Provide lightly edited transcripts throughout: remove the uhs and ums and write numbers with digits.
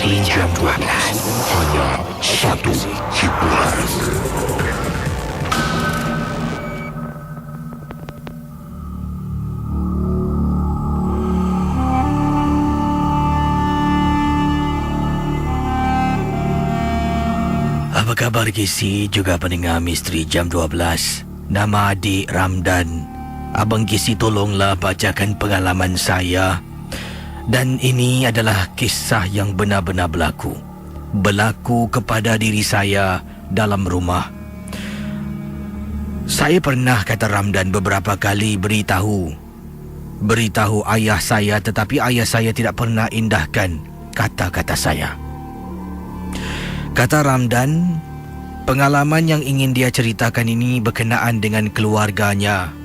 Misteri Jam 12. Hanya satu hiburan. Apa khabar Kisi juga pendengar Misteri Jam 12? Nama adik Ramdan. Abang Kisi tolonglah bacakan pengalaman saya. Dan ini adalah kisah yang benar-benar berlaku. Berlaku kepada diri saya dalam rumah. Saya pernah, kata Ramdan, beberapa kali beritahu ayah saya, tetapi ayah saya tidak pernah indahkan kata-kata saya. Kata Ramdan, pengalaman yang ingin dia ceritakan ini berkenaan dengan keluarganya.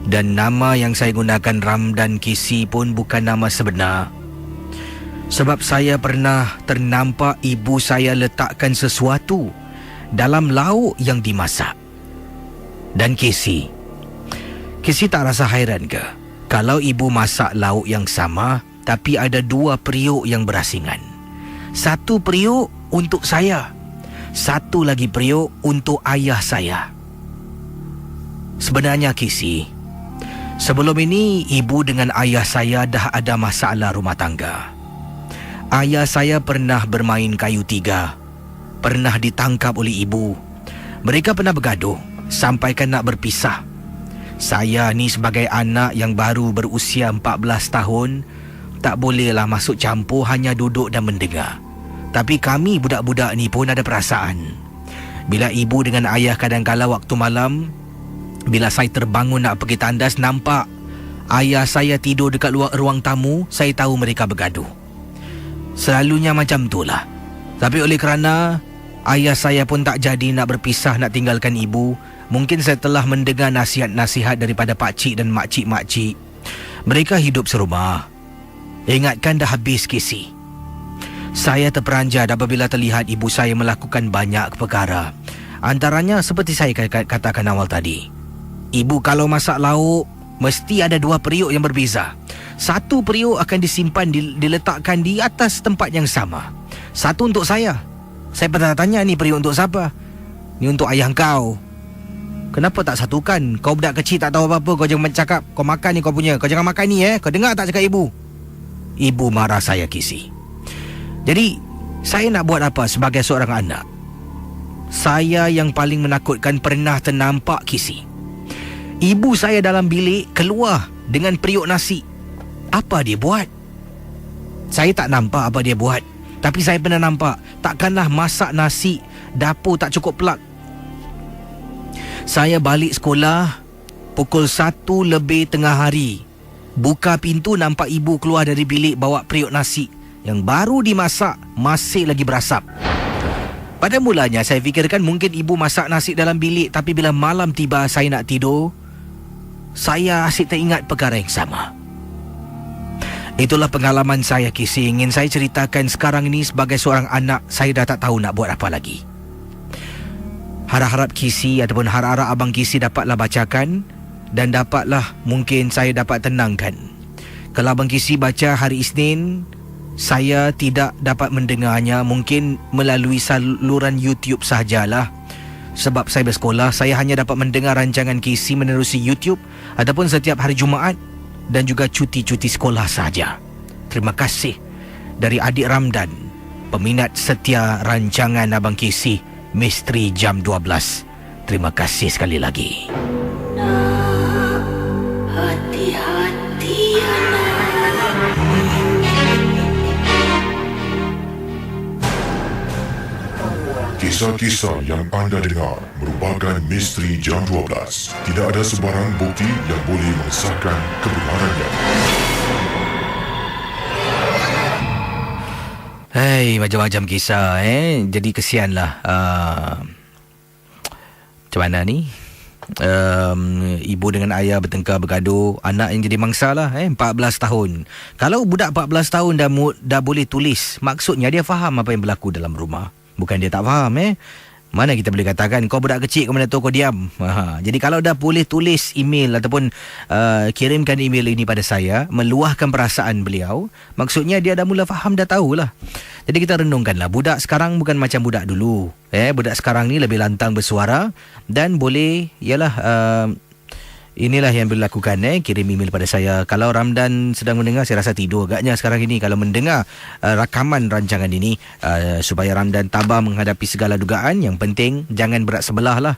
Dan nama yang saya gunakan, Ramdan Kisi, pun bukan nama sebenar. Sebab saya pernah ternampak ibu saya letakkan sesuatu dalam lauk yang dimasak. Dan Kisi tak rasa hairan ke kalau ibu masak lauk yang sama, tapi ada dua periuk yang berasingan. Satu periuk untuk saya, satu lagi periuk untuk ayah saya. Sebenarnya Kisi, sebelum ini ibu dengan ayah saya dah ada masalah rumah tangga. Ayah saya pernah bermain kayu tiga, pernah ditangkap oleh ibu. Mereka pernah bergaduh sampaikan nak berpisah. Saya ni sebagai anak yang baru berusia 14 tahun, tak bolehlah masuk campur, hanya duduk dan mendengar. Tapi kami budak-budak ni pun ada perasaan. Bila ibu dengan ayah kadang-kala waktu malam, bila saya terbangun nak pergi tandas, nampak ayah saya tidur dekat luar ruang tamu, saya tahu mereka bergaduh. Selalunya macam itulah. Tapi oleh kerana ayah saya pun tak jadi nak berpisah, nak tinggalkan ibu, mungkin saya telah mendengar nasihat-nasihat daripada pakcik dan makcik-makcik. Mereka hidup serumah. Ingatkan dah habis Kisi. Saya terperanjat apabila terlihat ibu saya melakukan banyak perkara. Antaranya seperti saya katakan awal tadi. Ibu kalau masak lauk, mesti ada dua periuk yang berbeza. Satu periuk akan disimpan, diletakkan di atas tempat yang sama. Satu untuk saya. Saya pernah tanya, ni periuk untuk siapa? Ni untuk ayah kau. Kenapa tak satukan? Kau budak kecil tak tahu apa-apa, kau jangan cakap. Kau makan ni kau punya. Kau jangan makan ni Kau dengar tak cakap ibu? Ibu marah saya Kisi. Jadi, saya nak buat apa sebagai seorang anak? Saya yang paling menakutkan pernah ternampak Kisi. Ibu saya dalam bilik keluar dengan periuk nasi. Apa dia buat? Saya tak nampak apa dia buat, tapi saya pernah nampak. Takkanlah masak nasi, dapur tak cukup plug. Saya balik sekolah pukul 1 lebih tengah hari. Buka pintu, nampak ibu keluar dari bilik bawa periuk nasi yang baru dimasak, masih lagi berasap. Pada mulanya saya fikirkan mungkin ibu masak nasi dalam bilik, tapi bila malam tiba saya nak tidur, saya asyik teringat perkara yang sama. Itulah pengalaman saya Kisi, ingin saya ceritakan sekarang ini sebagai seorang anak. Saya dah tak tahu nak buat apa lagi. Harap-harap Kisi ataupun harap-harap Abang Kisi dapatlah bacakan dan dapatlah mungkin saya dapat tenangkan. Kalau Abang Kisi baca hari Isnin, saya tidak dapat mendengarnya, mungkin melalui saluran YouTube sahajalah. Sebab saya bersekolah, saya hanya dapat mendengar rancangan Kisi menerusi YouTube ataupun setiap hari Jumaat dan juga cuti-cuti sekolah sahaja. Terima kasih dari adik Ramdan, peminat setia rancangan Abang Kisi Misteri Jam 12. Terima kasih sekali lagi. Hati-hati anak. Kisah-kisah yang anda dengar merupakan Misteri Jam 12. Tidak ada sebarang bukti yang boleh mengesahkan kebenarannya. Hei, macam-macam kisah Jadi kesianlah. Macam mana ni? Ibu dengan ayah bertengkar bergaduh, anak yang jadi mangsa lah 14 tahun. Kalau budak 14 tahun dah boleh tulis, maksudnya dia faham apa yang berlaku dalam rumah. Bukan dia tak faham Mana kita boleh katakan kau budak kecil, kau mana tahu kau diam. Jadi kalau dah boleh tulis email ataupun kirimkan email ini pada saya, meluahkan perasaan beliau, maksudnya dia dah mula faham, dah tahulah. Jadi kita renungkanlah, budak sekarang bukan macam budak dulu. Budak sekarang ni lebih lantang bersuara dan boleh, inilah yang dilakukan. Kirim email pada saya. Kalau Ramdan sedang mendengar, saya rasa tidur agaknya sekarang ini. Kalau mendengar rakaman rancangan ini, supaya Ramdan tabah menghadapi segala dugaan. Yang penting jangan berat sebelah lah.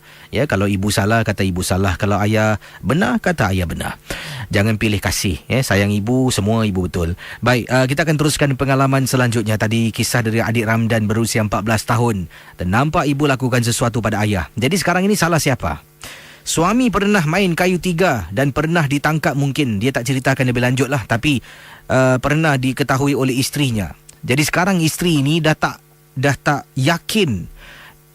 Kalau ibu salah, kata ibu salah. Kalau ayah benar, kata ayah benar. Jangan pilih kasih. Sayang ibu, semua ibu betul. Baik, kita akan teruskan pengalaman selanjutnya. Tadi kisah dari adik Ramdan berusia 14 tahun. Dan nampak ibu lakukan sesuatu pada ayah. Jadi sekarang ini salah siapa? Suami pernah main kayu tiga dan pernah ditangkap mungkin. Dia tak ceritakan lebih lanjut lah. Tapi pernah diketahui oleh isterinya. Jadi sekarang isteri ini dah tak yakin,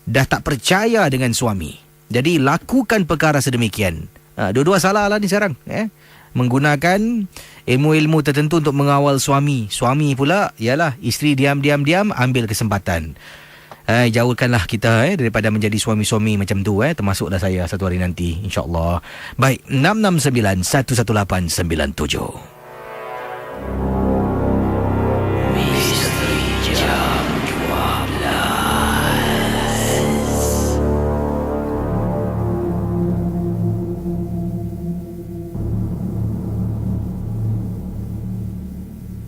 dah tak percaya dengan suami. Jadi lakukan perkara sedemikian. Dua-dua salah lah ni sekarang. Menggunakan ilmu-ilmu tertentu untuk mengawal suami. Suami pula, ialah isteri diam-diam ambil kesempatan. Jauhkanlah kita daripada menjadi suami-suami macam tu, termasuklah saya satu hari nanti, insya-Allah. Baik, 669 11897.